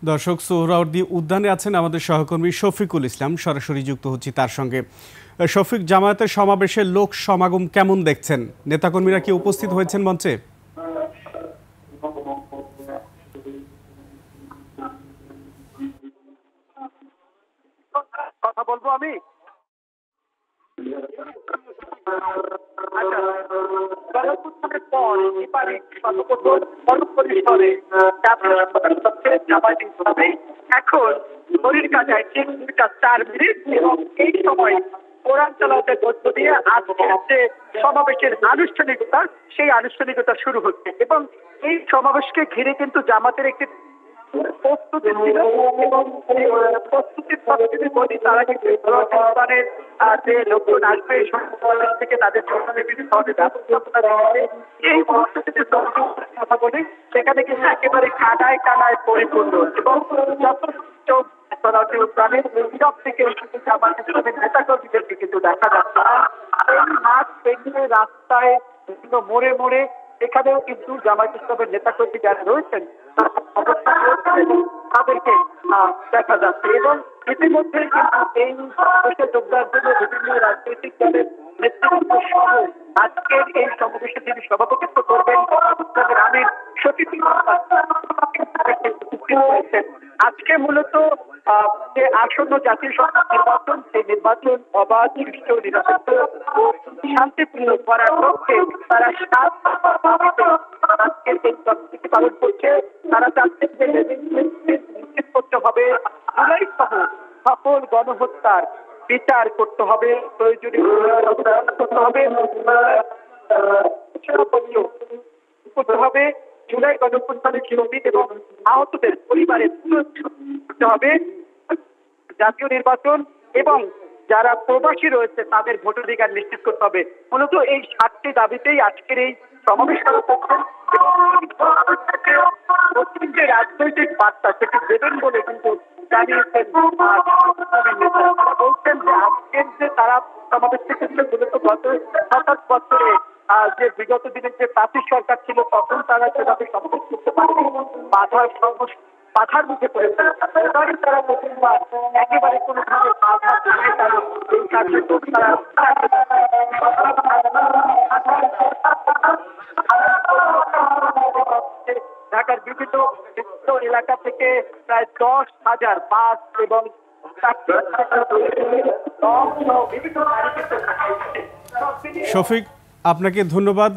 দর্শক, সোহরাওয়ার্দী উদ্যানে আছেন আমাদের সহকর্মী শফিকুল ইসলাম, সরাসরি যুক্ত হচ্ছি তার সঙ্গে। শফিক, জামায়াতের সমাবেশে লোক সমাগম কেমন দেখছেন? নেতাকর্মীরা কি উপস্থিত হয়েছেন মঞ্চে? কথা বলবো আমি। এখন ঘড়ির কাঁটায় ঠিক 2:04 এবং এই সময় কোরআন তেলাওয়াতের মধ্য দিয়ে আজকের যে সমাবেশের আনুষ্ঠানিকতা, সেই আনুষ্ঠানিকতা শুরু হচ্ছে এবং এই সমাবেশকে ঘিরে কিন্তু জামাতের একটি প্রস্তুতি ছিল এবং প্রস্তুতির কথা যদি বলি, তারা কিন্তু যে লোকজন আসবে সমাবেশ থেকে তাদের জন্য বিভিন্ন ধরনের ব্যবস্থাপনা দিচ্ছে। এই মুহূর্তে যদি কথা বলি, সেখানে কিন্তু একেবারে কানায় কানায় পরিপূর্ণ এবং যথেষ্ট প্রাণের সব থেকে আমাদের নেতাকর্মীদেরকে কিন্তু দেখা যাচ্ছে। এই মাঠ পেরিয়ে রাস্তায় বিভিন্ন মোড়ে মোড়ে এখানেও কিন্তু জামায়াত ইসলামের নেতাকর্মী যারা রয়েছেন তাদেরকে দেখা যাচ্ছে এবং ইতিমধ্যে কিন্তু এই সমাবেশে যোগদানের জন্য বিভিন্ন রাজনৈতিক দলের নেতৃত্ব সহ আজকের এই সমাবেশে যিনি সভাপতিত্ব করবেন আমির শফিকুল ইসলাম, আজকে মূলত যে আসন্ন জাতীয় সংসদ নির্বাচন, সেই নির্বাচন অবাধ, সুষ্ঠু, নিরপেক্ষ ও শান্তিপূর্ণ করার লক্ষ্যে তারা আজকের এই কর্মসূচি পালন করছে। তারা চাচ্ছেন যে নিশ্চিত করতে হবে জুলাই সহ সকল গণহত্যার বিচার করতে হবে, প্রয়োজনীয় করতে হবে, করতে হবে জুলাই গণহত্যার শহীদ এবং আহতদের পরিবারের করতে হবে জাতীয় নির্বাচন এবং যারা প্রবাসী রয়েছে তাদের ভোটাধিকার নিশ্চিত করতে হবে। মূলত এই 7টি দাবিতেই আজকের এই সমাবেশ করা হচ্ছে এবং যে রাজনৈতিক বার্তা সেটি দেবেন বলে কিন্তু জানিয়েছেন। বলছেন যে আজকের যে তারা সমাবেশ থেকে মূলত গত 7 বছরে যে বিগত দিনের যে প্রাচীর সরকার ছিল তখন তারা সেভাবে সমাবেশ করতে পারেনি, বাধার মুখে পড়েছে। এবারে তারা প্রথমবার একেবারে কোনো ভাবে বাধা ছাড়াই তারা এই কার্যক্রম ঢাকার বিভিন্ন এলাকা থেকে প্রায় 10,000 বাস এবং শফিক, আপনাকে ধন্যবাদ।